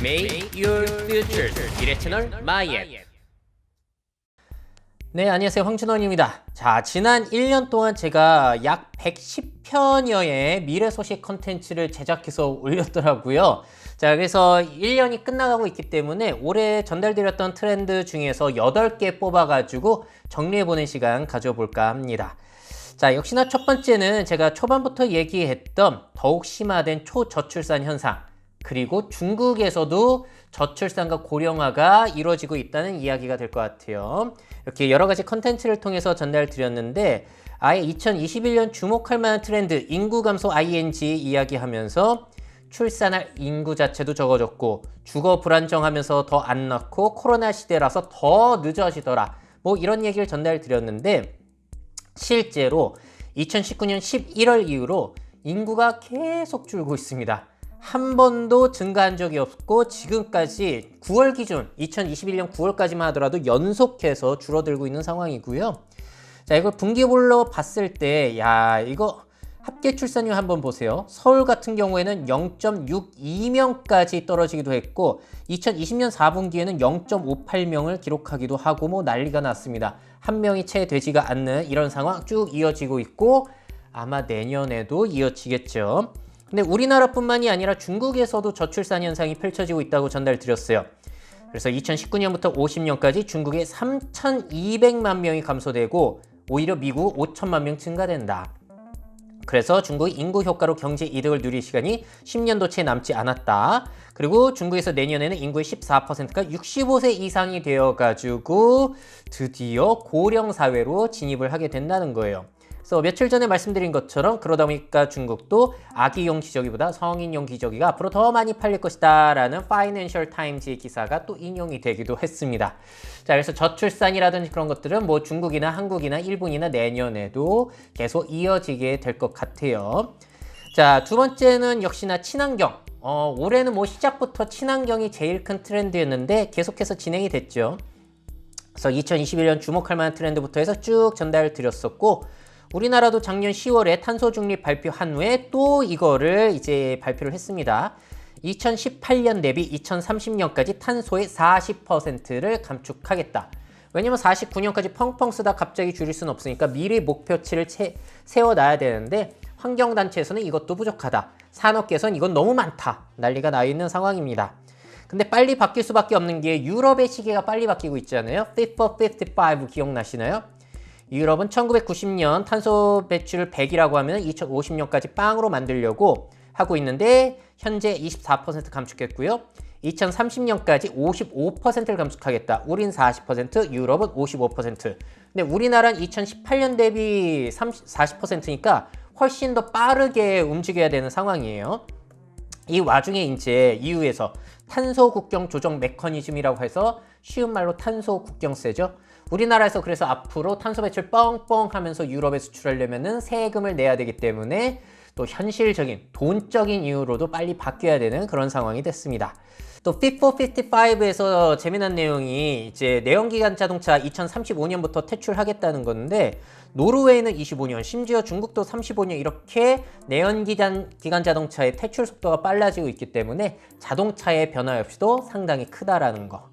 Make your future 미래 채널 마이앱. 네, 안녕하세요. 황준원입니다. 자, 지난 1년 동안 제가 약 110편여의 미래 소식 컨텐츠를 제작해서 올렸더라고요. 자, 그래서 1년이 끝나가고 있기 때문에 올해 전달드렸던 트렌드 중에서 8개 뽑아가지고 정리해보는 시간 가져볼까 합니다. 자, 역시나 첫 번째는 제가 초반부터 얘기했던 더욱 심화된 초저출산 현상, 그리고 중국에서도 저출산과 고령화가 이루어지고 있다는 이야기가 될 것 같아요. 이렇게 여러 가지 컨텐츠를 통해서 전달드렸는데 아예 2021년 주목할 만한 트렌드 인구 감소 ING 이야기하면서 출산할 인구 자체도 적어졌고 주거 불안정하면서 더 안 낳고 코로나 시대라서 더 늦어지더라. 뭐 이런 얘기를 전달드렸는데 실제로 2019년 11월 이후로 인구가 계속 줄고 있습니다. 한 번도 증가한 적이 없고 지금까지 9월 기준 2021년 9월까지만 하더라도 연속해서 줄어들고 있는 상황이고요. 자, 이걸 분기별로 봤을 때 이거 합계 출산율 한번 보세요. 서울 같은 경우에는 0.62명까지 떨어지기도 했고 2020년 4분기에는 0.58명을 기록하기도 하고 뭐 난리가 났습니다. 한 명이 채 되지가 않는 이런 상황 쭉 이어지고 있고 아마 내년에도 이어지겠죠. 근데 우리나라뿐만이 아니라 중국에서도 저출산 현상이 펼쳐지고 있다고 전달드렸어요. 그래서 2019년부터 50년까지 중국의 3,200만 명이 감소되고 오히려 미국 5천만 명 증가된다. 그래서 중국이 인구 효과로 경제 이득을 누릴 시간이 10년도 채 남지 않았다. 그리고 중국에서 내년에는 인구의 14%가 65세 이상이 되어가지고 드디어 고령 사회로 진입을 하게 된다는 거예요. 그래서 며칠 전에 말씀드린 것처럼 그러다 보니까 중국도 아기용 기저귀보다 성인용 기저귀가 앞으로 더 많이 팔릴 것이다 라는 파이낸셜 타임즈의 기사가 또 인용이 되기도 했습니다. 자, 그래서 저출산이라든지 그런 것들은 뭐 중국이나 한국이나 일본이나 내년에도 계속 이어지게 될 것 같아요. 자, 두 번째는 역시나 친환경. 올해는 뭐 시작부터 친환경이 제일 큰 트렌드였는데 계속해서 진행이 됐죠. 그래서 2021년 주목할 만한 트렌드부터 해서 쭉 전달을 드렸었고 우리나라도 작년 10월에 탄소 중립 발표한 후에 또 이거를 이제 발표를 했습니다. 2018년 대비 2030년까지 탄소의 40%를 감축하겠다. 왜냐면 49년까지 펑펑 쓰다 갑자기 줄일 수는 없으니까 미리 목표치를 세워놔야 되는데 환경단체에서는 이것도 부족하다. 산업계에서는 이건 너무 많다. 난리가 나 있는 상황입니다. 근데 빨리 바뀔 수밖에 없는 게 유럽의 시계가 빨리 바뀌고 있잖아요. Fit for 55 기억나시나요? 유럽은 1990년 탄소 배출을 100이라고 하면 2050년까지 빵으로 만들려고 하고 있는데 현재 24% 감축했고요. 2030년까지 55%를 감축하겠다. 우린 40%, 유럽은 55%. 근데 우리나라는 2018년 대비 40%니까 훨씬 더 빠르게 움직여야 되는 상황이에요. 이 와중에 이제 EU에서 탄소 국경 조정 메커니즘이라고 해서 쉬운 말로 탄소 국경세죠. 우리나라에서 그래서 앞으로 탄소 배출 뻥뻥 하면서 유럽에 수출하려면은 세금을 내야 되기 때문에 또 현실적인 돈적인 이유로도 빨리 바뀌어야 되는 그런 상황이 됐습니다. 또 Fit for 55에서 재미난 내용이 이제 내연기관 자동차 2035년부터 퇴출하겠다는 건데 노르웨이는 25년, 심지어 중국도 35년 이렇게 내연기관 자동차의 퇴출 속도가 빨라지고 있기 때문에 자동차의 변화 역시도 상당히 크다라는 거.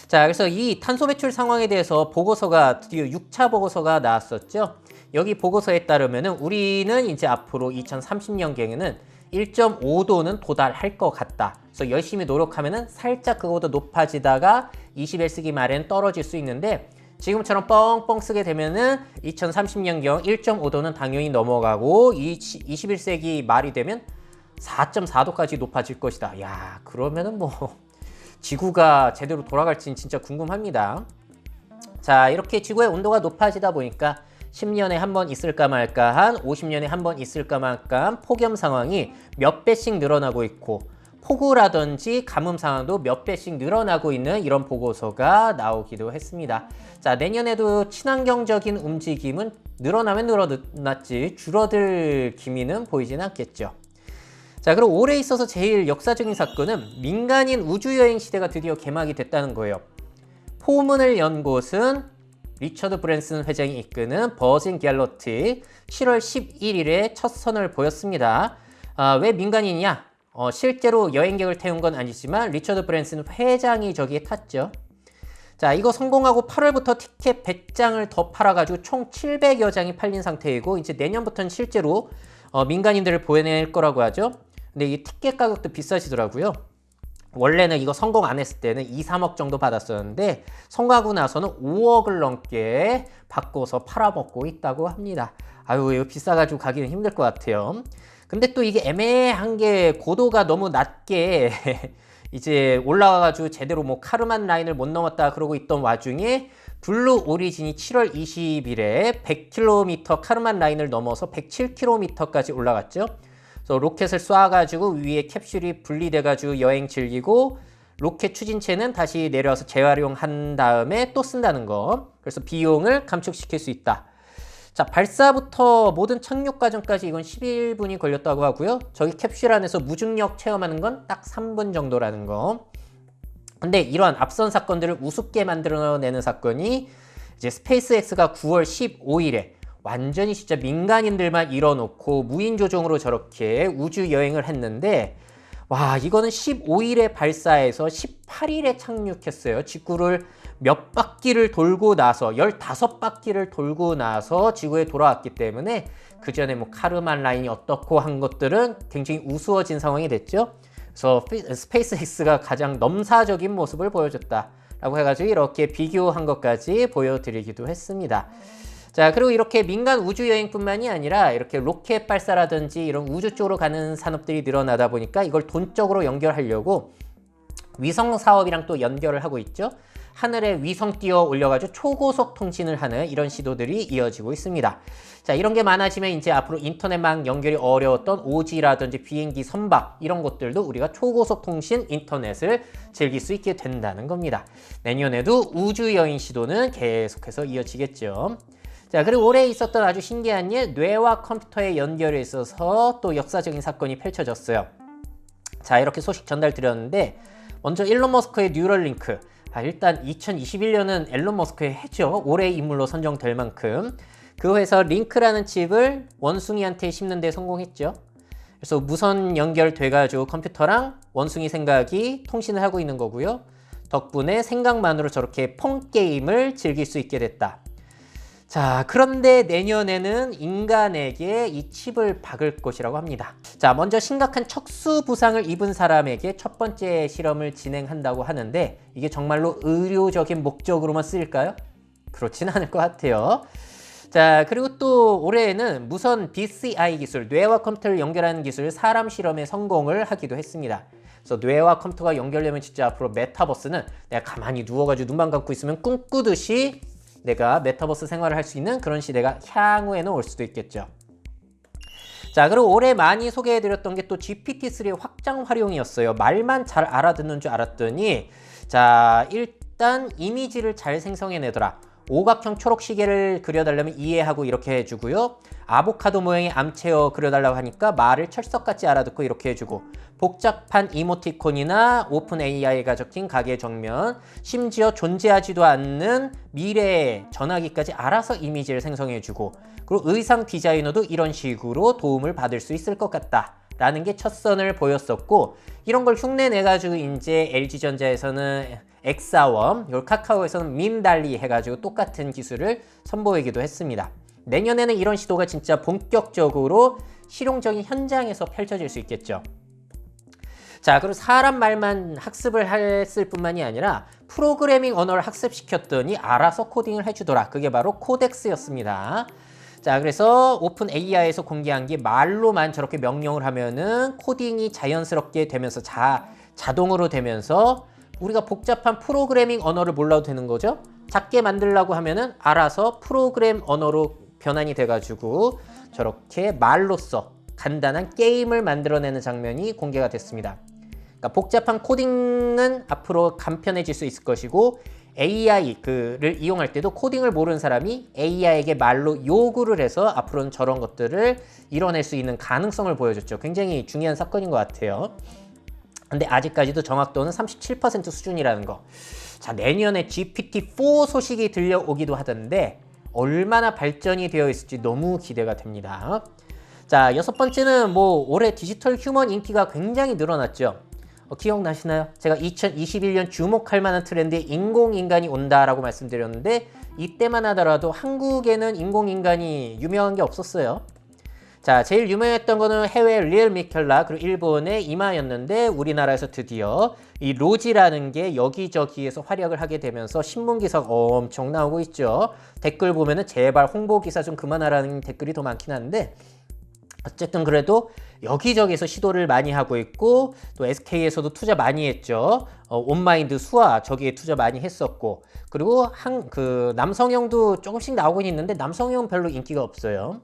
자, 그래서 이 탄소 배출 상황에 대해서 보고서가 드디어 6차 보고서가 나왔었죠. 여기 보고서에 따르면은 우리는 이제 앞으로 2030년경에는 1.5도는 도달할 것 같다. 그래서 열심히 노력하면은 살짝 그거보다 높아지다가 21세기 말에는 떨어질 수 있는데 지금처럼 뻥뻥 쓰게 되면은 2030년경 1.5도는 당연히 넘어가고 21세기 말이 되면 4.4도까지 높아질 것이다. 야, 그러면은 뭐 지구가 제대로 돌아갈지는 진짜 궁금합니다. 자, 이렇게 지구의 온도가 높아지다 보니까 10년에 한 번 있을까 말까한 50년에 한 번 있을까 말까한 폭염 상황이 몇 배씩 늘어나고 있고 폭우라든지 가뭄 상황도 몇 배씩 늘어나고 있는 이런 보고서가 나오기도 했습니다. 자, 내년에도 친환경적인 움직임은 늘어나면 늘어났지 줄어들 기미는 보이진 않겠죠. 자, 그럼 올해 있어서 제일 역사적인 사건은 민간인 우주여행 시대가 드디어 개막이 됐다는 거예요. 포문을 연 곳은 리처드 브랜슨 회장이 이끄는 버진 갤럭틱 7월 11일에 첫 선을 보였습니다. 왜 민간인이냐? 실제로 여행객을 태운 건 아니지만 리처드 브랜슨 회장이 저기에 탔죠. 자, 이거 성공하고 8월부터 티켓 100장을 더 팔아가지고 총 700여 장이 팔린 상태이고 이제 내년부터는 실제로 민간인들을 보낼 거라고 하죠. 근데 이 티켓 가격도 비싸지더라고요. 원래는 이거 성공 안 했을 때는 2, 3억 정도 받았었는데 성공하고 나서는 5억을 넘게 바꿔서 팔아먹고 있다고 합니다. 아유, 이거 비싸가지고 가기는 힘들 것 같아요. 근데 또 이게 애매한 게 고도가 너무 낮게 이제 올라가가지고 제대로 뭐 카르만 라인을 못 넘었다 그러고 있던 와중에 블루 오리진이 7월 20일에 100km 카르만 라인을 넘어서 107km까지 올라갔죠. 그래서 로켓을 쏴가지고 위에 캡슐이 분리돼가지고 여행 즐기고 로켓 추진체는 다시 내려와서 재활용한 다음에 또 쓴다는 거. 그래서 비용을 감축시킬 수 있다. 자, 발사부터 모든 착륙 과정까지 이건 11분이 걸렸다고 하고요. 저기 캡슐 안에서 무중력 체험하는 건 딱 3분 정도라는 거. 근데 이러한 앞선 사건들을 우습게 만들어내는 사건이 이제 스페이스X가 9월 15일에 완전히 진짜 민간인들만 일어놓고 무인 조종으로 저렇게 우주 여행을 했는데 와, 이거는 15일에 발사해서 18일에 착륙했어요. 직구를 몇 바퀴를 돌고 나서 15바퀴를 돌고 나서 지구에 돌아왔기 때문에 그 전에 뭐 카르만 라인이 어떻고 한 것들은 굉장히 우스워진 상황이 됐죠. 그래서 스페이스X가 가장 넘사적인 모습을 보여줬다라고 해가지고 이렇게 비교한 것까지 보여드리기도 했습니다. 자, 그리고 이렇게 민간 우주여행뿐만이 아니라 이렇게 로켓 발사라든지 이런 우주 쪽으로 가는 산업들이 늘어나다 보니까 이걸 돈적으로 연결하려고 위성 사업이랑 또 연결을 하고 있죠. 하늘에 위성 띄워 올려가지고 초고속 통신을 하는 이런 시도들이 이어지고 있습니다. 자, 이런 게 많아지면 이제 앞으로 인터넷망 연결이 어려웠던 오지라든지 비행기 선박 이런 것들도 우리가 초고속 통신 인터넷을 즐길 수 있게 된다는 겁니다. 내년에도 우주여행 시도는 계속해서 이어지겠죠. 자, 그리고 올해 있었던 아주 신기한 일, 뇌와 컴퓨터의 연결에 있어서 또 역사적인 사건이 펼쳐졌어요. 자, 이렇게 소식 전달 드렸는데 먼저 일론 머스크의 뉴럴링크. 일단 2021년은 일론 머스크의 해죠. 올해의 인물로 선정될 만큼 그 회사 링크라는 칩을 원숭이한테 심는 데 성공했죠. 그래서 무선 연결돼가지고 컴퓨터랑 원숭이 생각이 통신을 하고 있는 거고요. 덕분에 생각만으로 저렇게 폰 게임을 즐길 수 있게 됐다. 자, 그런데 내년에는 인간에게 이 칩을 박을 것이라고 합니다. 자, 먼저 심각한 척수 부상을 입은 사람에게 첫 번째 실험을 진행한다고 하는데 이게 정말로 의료적인 목적으로만 쓰일까요? 그렇진 않을 것 같아요. 자, 그리고 또 올해에는 무선 BCI 기술, 뇌와 컴퓨터를 연결하는 기술 사람 실험에 성공을 하기도 했습니다. 그래서 뇌와 컴퓨터가 연결되면 진짜 앞으로 메타버스는 내가 가만히 누워가지고 눈만 감고 있으면 꿈꾸듯이 내가 메타버스 생활을 할 수 있는 그런 시대가 향후에는 올 수도 있겠죠. 자, 그리고 올해 많이 소개해드렸던 게 또 GPT-3의 확장 활용이었어요. 말만 잘 알아듣는 줄 알았더니 자, 일단 이미지를 잘 생성해내더라. 오각형 초록 시계를 그려달라면 이해하고 이렇게 해주고요. 아보카도 모양의 암체어 그려달라고 하니까 말을 철석같이 알아듣고 이렇게 해주고 복잡한 이모티콘이나 오픈 AI가 적힌 가게 정면 심지어 존재하지도 않는 미래의 전화기까지 알아서 이미지를 생성해주고 그리고 의상 디자이너도 이런 식으로 도움을 받을 수 있을 것 같다 라는 게 첫 선을 보였었고 이런 걸 흉내 내가지고 이제 LG전자에서는 엑사웜, 그리고 카카오에서는 밈달리 해가지고 똑같은 기술을 선보이기도 했습니다. 내년에는 이런 시도가 진짜 본격적으로 실용적인 현장에서 펼쳐질 수 있겠죠. 자, 그리고 사람 말만 학습을 했을 뿐만이 아니라 프로그래밍 언어를 학습시켰더니 알아서 코딩을 해주더라. 그게 바로 코덱스였습니다. 자, 그래서 오픈 AI에서 공개한 게 말로만 저렇게 명령을 하면은 코딩이 자연스럽게 되면서 자동으로 되면서 우리가 복잡한 프로그래밍 언어를 몰라도 되는 거죠. 작게 만들려고 하면은 알아서 프로그램 언어로 변환이 돼가지고 저렇게 말로써 간단한 게임을 만들어내는 장면이 공개가 됐습니다. 그러니까 복잡한 코딩은 앞으로 간편해질 수 있을 것이고 AI를 이용할 때도 코딩을 모르는 사람이 AI에게 말로 요구를 해서 앞으로는 저런 것들을 이뤄낼 수 있는 가능성을 보여줬죠. 굉장히 중요한 사건인 것 같아요. 근데 아직까지도 정확도는 37% 수준이라는 거. 자, 내년에 GPT-4 소식이 들려오기도 하던데 얼마나 발전이 되어 있을지 너무 기대가 됩니다. 자, 여섯 번째는 뭐 올해 디지털 휴먼 인기가 굉장히 늘어났죠. 기억나시나요? 제가 2021년 주목할 만한 트렌드에 인공인간이 온다라고 말씀드렸는데 이때만 하더라도 한국에는 인공인간이 유명한 게 없었어요. 자, 제일 유명했던 거는 해외 리얼 미켈라 그리고 일본의 이마였는데 우리나라에서 드디어 이 로지라는 게 여기저기에서 활약을 하게 되면서 신문 기사가 엄청 나오고 있죠. 댓글 보면은 제발 홍보 기사 좀 그만하라는 댓글이 더 많긴 한데 어쨌든 그래도 여기저기에서 시도를 많이 하고 있고 또 SK에서도 투자 많이 했죠. 온마인드 수아 저기에 투자 많이 했었고 그리고 남성형도 조금씩 나오고 있는데 남성형은 별로 인기가 없어요.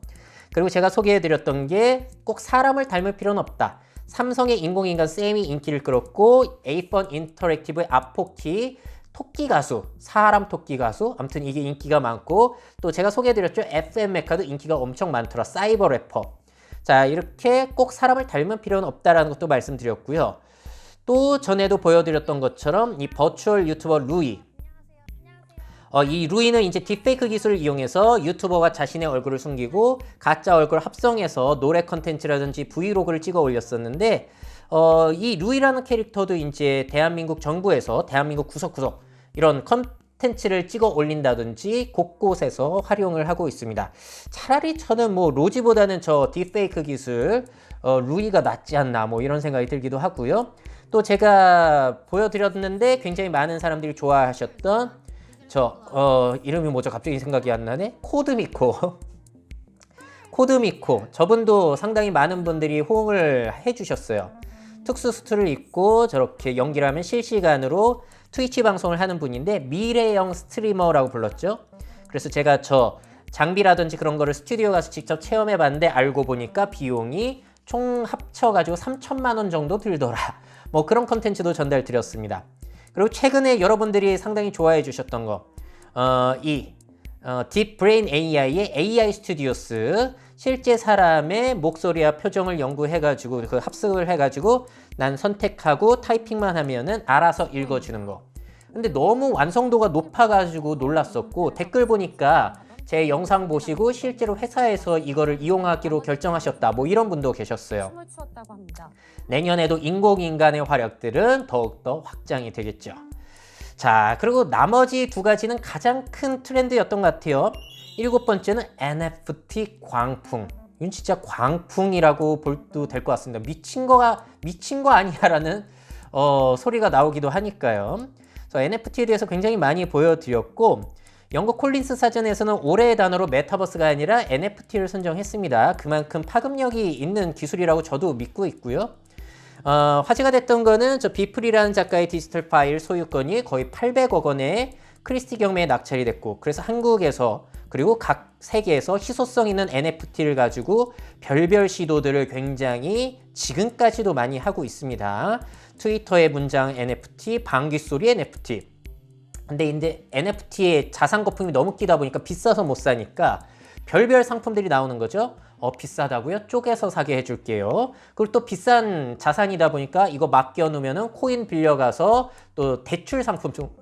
그리고 제가 소개해드렸던 게 꼭 사람을 닮을 필요는 없다. 삼성의 인공인간 쌤이 인기를 끌었고 에이펀 인터랙티브의 아포키 토끼 가수, 사람 토끼 가수 아무튼 이게 인기가 많고 또 제가 소개해드렸죠. FM 메카도 인기가 엄청 많더라. 사이버 래퍼. 자, 이렇게 꼭 사람을 닮을 필요는 없다라는 것도 말씀드렸고요. 또 전에도 보여드렸던 것처럼 이 버추얼 유튜버 루이. 이 루이는 이제 딥페이크 기술을 이용해서 유튜버가 자신의 얼굴을 숨기고 가짜 얼굴 합성해서 노래 컨텐츠라든지 브이로그를 찍어 올렸었는데 이 루이라는 캐릭터도 이제 대한민국 정부에서 대한민국 구석구석 이런 컨텐츠를 찍어 올린다든지 곳곳에서 활용을 하고 있습니다. 차라리 저는 뭐 로지보다는 저 딥페이크 기술 루이가 낫지 않나 뭐 이런 생각이 들기도 하고요. 또 제가 보여드렸는데 굉장히 많은 사람들이 좋아하셨던 이름이 뭐죠? 갑자기 생각이 안 나네? 코드미코. 코드미코. 저분도 상당히 많은 분들이 호응을 해주셨어요. 특수 수트를 입고 저렇게 연기를 하면 실시간으로 트위치 방송을 하는 분인데 미래형 스트리머라고 불렀죠. 그래서 제가 저 장비라든지 그런 거를 스튜디오 가서 직접 체험해 봤는데 알고 보니까 비용이 총 합쳐가지고 3천만 원 정도 들더라. 뭐 그런 컨텐츠도 전달 드렸습니다. 그리고 최근에 여러분들이 상당히 좋아해 주셨던 거, 딥브레인 AI의 AI 스튜디오스, 실제 사람의 목소리와 표정을 연구해가지고 그 합숙을 해가지고 난 선택하고 타이핑만 하면은 알아서 읽어주는 거. 근데 너무 완성도가 높아가지고 놀랐었고 댓글 보니까 제 영상 보시고 실제로 회사에서 이거를 이용하기로 결정하셨다 뭐 이런 분도 계셨어요. 내년에도 인공인간의 활약들은 더욱더 확장이 되겠죠. 자, 그리고 나머지 두 가지는 가장 큰 트렌드였던 것 같아요. 일곱 번째는 NFT 광풍. 이건 진짜 광풍이라고 볼도 될 것 같습니다. 미친 거 아니야라는 소리가 나오기도 하니까요. 그래서 NFT에 대해서 굉장히 많이 보여드렸고 영국 콜린스 사전에서는 올해의 단어로 메타버스가 아니라 NFT를 선정했습니다. 그만큼 파급력이 있는 기술이라고 저도 믿고 있고요. 화제가 됐던 거는 저 비플이라는 작가의 디지털 파일 소유권이 거의 800억 원에 크리스티 경매에 낙찰이 됐고 그래서 한국에서 그리고 각 세계에서 희소성 있는 NFT를 가지고 별별 시도들을 굉장히 지금까지도 많이 하고 있습니다. 트위터의 문장 NFT, 방귀소리 NFT. 근데 이제 NFT에 자산 거품이 너무 끼다 보니까 비싸서 못 사니까 별별 상품들이 나오는 거죠. 비싸다고요? 쪼개서 사게 해줄게요. 그리고 또 비싼 자산이다 보니까 이거 맡겨놓으면은 코인 빌려가서 또 대출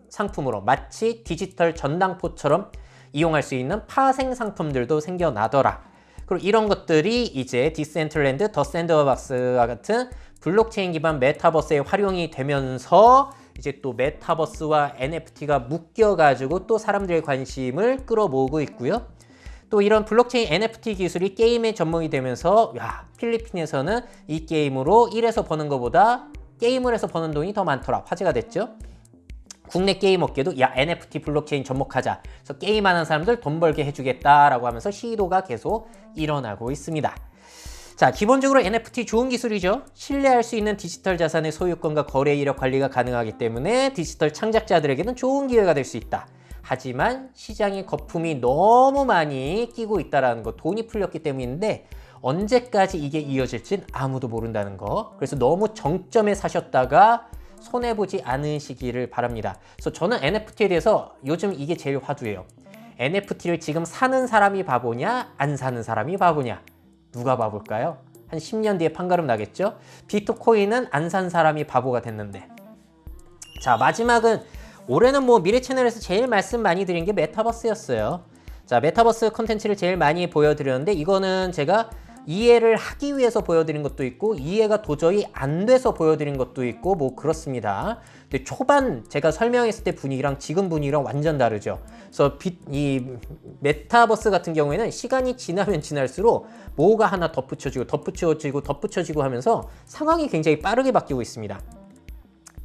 상품으로 마치 디지털 전당포처럼 이용할 수 있는 파생 상품들도 생겨나더라. 그리고 이런 것들이 이제 디센트랜드, 더 샌드박스와 같은 블록체인 기반 메타버스에 활용이 되면서 이제 또 메타버스와 NFT가 묶여가지고 또 사람들의 관심을 끌어모으고 있고요. 또 이런 블록체인 NFT 기술이 게임에 접목이 되면서 필리핀에서는 이 게임으로 1에서 버는 것보다 게임을 해서 버는 돈이 더 많더라. 화제가 됐죠. 국내 게임 업계도 NFT 블록체인 접목하자. 그래서 게임하는 사람들 돈 벌게 해주겠다라고 하면서 시도가 계속 일어나고 있습니다. 자, 기본적으로 NFT 좋은 기술이죠. 신뢰할 수 있는 디지털 자산의 소유권과 거래 이력 관리가 가능하기 때문에 디지털 창작자들에게는 좋은 기회가 될 수 있다. 하지만 시장에 거품이 너무 많이 끼고 있다는 거, 돈이 풀렸기 때문인데 언제까지 이게 이어질진 아무도 모른다는 거. 그래서 너무 정점에 사셨다가 손해보지 않으시기를 바랍니다. 그래서 저는 NFT에 대해서 요즘 이게 제일 화두예요. NFT를 지금 사는 사람이 바보냐, 안 사는 사람이 바보냐. 누가 바볼까요? 한 10년 뒤에 판가름 나겠죠? 비트코인은 안 산 사람이 바보가 됐는데. 자, 마지막은 올해는 뭐 미래 채널에서 제일 말씀 많이 드린 게 메타버스였어요. 자, 메타버스 컨텐츠를 제일 많이 보여드렸는데 이거는 제가 이해를 하기 위해서 보여드린 것도 있고 이해가 도저히 안 돼서 보여드린 것도 있고 뭐 그렇습니다. 근데 초반 제가 설명했을 때 분위기랑 지금 분위기랑 완전 다르죠. 그래서 이 메타버스 같은 경우에는 시간이 지나면 지날수록 뭐가 하나 덧붙여지고 덧붙여지고 덧붙여지고 하면서 상황이 굉장히 빠르게 바뀌고 있습니다.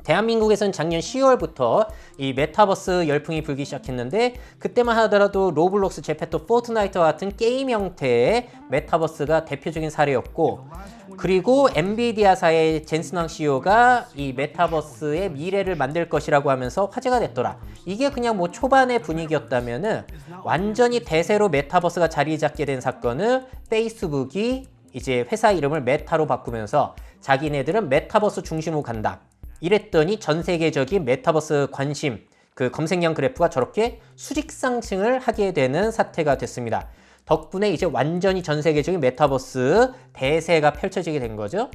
대한민국에서는 작년 10월부터 이 메타버스 열풍이 불기 시작했는데 그때만 하더라도 로블록스, 제페토, 포트나이트와 같은 게임 형태의 메타버스가 대표적인 사례였고 그리고 엔비디아사의 젠슨 황 CEO가 이 메타버스의 미래를 만들 것이라고 하면서 화제가 됐더라. 이게 그냥 뭐 초반의 분위기였다면은 완전히 대세로 메타버스가 자리 잡게 된 사건은 페이스북이 이제 회사 이름을 메타로 바꾸면서 자기네들은 메타버스 중심으로 간다. 이랬더니 전 세계적인 메타버스 관심, 그 검색량 그래프가 저렇게 수직 상승을 하게 되는 사태가 됐습니다. 덕분에 이제 완전히 전 세계적인 메타버스 대세가 펼쳐지게 된 거죠.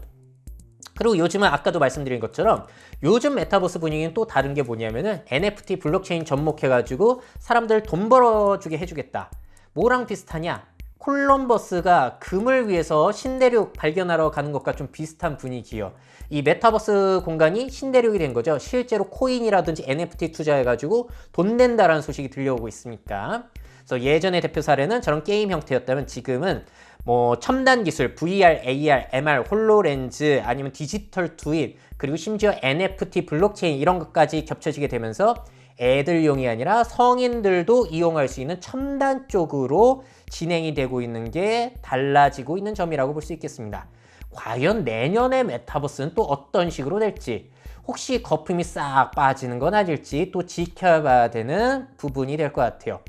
그리고 요즘은 아까도 말씀드린 것처럼 요즘 메타버스 분위기는 또 다른 게 뭐냐면은 NFT 블록체인 접목해가지고 사람들 돈 벌어주게 해주겠다. 뭐랑 비슷하냐? 콜럼버스가 금을 위해서 신대륙 발견하러 가는 것과 좀 비슷한 분위기요. 이 메타버스 공간이 신대륙이 된 거죠. 실제로 코인이라든지 NFT 투자해가지고 돈 낸다라는 소식이 들려오고 있으니까. 그래서 예전의 대표 사례는 저런 게임 형태였다면 지금은 뭐 첨단 기술, VR, AR, MR, 홀로렌즈 아니면 디지털 트윈 그리고 심지어 NFT 블록체인 이런 것까지 겹쳐지게 되면서 애들용이 아니라 성인들도 이용할 수 있는 첨단 쪽으로 진행이 되고 있는 게 달라지고 있는 점이라고 볼 수 있겠습니다. 과연 내년의 메타버스는 또 어떤 식으로 될지 혹시 거품이 싹 빠지는 건 아닐지 또 지켜봐야 되는 부분이 될 것 같아요.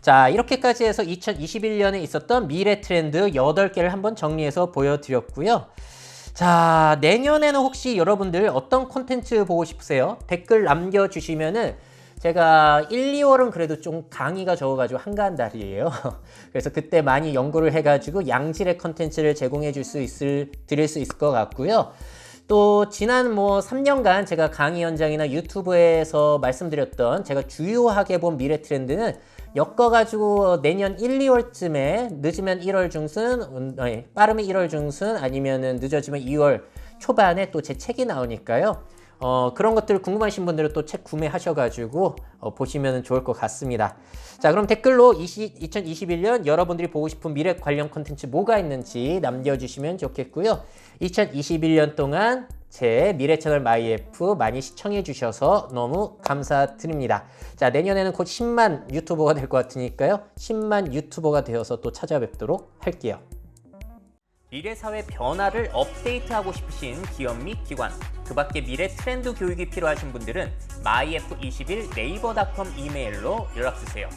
자, 이렇게까지 해서 2021년에 있었던 미래 트렌드 8개를 한번 정리해서 보여드렸고요. 자, 내년에는 혹시 여러분들 어떤 콘텐츠 보고 싶으세요? 댓글 남겨주시면은 제가 1, 2월은 그래도 좀 강의가 적어가지고 한가한 달이에요. 그래서 그때 많이 연구를 해가지고 양질의 컨텐츠를 제공해 드릴 수 있을 것 같고요. 또 지난 뭐 3년간 제가 강의 현장이나 유튜브에서 말씀드렸던 제가 주요하게 본 미래 트렌드는 엮어가지고 내년 1, 2월쯤에 늦으면 1월 중순, 빠르면 1월 중순 아니면은 늦어지면 2월 초반에 또 제 책이 나오니까요. 그런 것들 궁금하신 분들은 또 책 구매하셔가지고 보시면 좋을 것 같습니다. 자, 그럼 댓글로 2021년 여러분들이 보고 싶은 미래 관련 콘텐츠 뭐가 있는지 남겨주시면 좋겠고요. 2021년 동안 제 미래 채널 마이F 많이 시청해 주셔서 너무 감사드립니다. 자, 내년에는 곧 10만 유튜버가 될 것 같으니까요. 10만 유튜버가 되어서 또 찾아뵙도록 할게요. 미래사회 변화를 업데이트하고 싶으신 기업 및 기관, 그 밖에 미래 트렌드 교육이 필요하신 분들은 myf21 네이버닷컴 이메일로 연락주세요.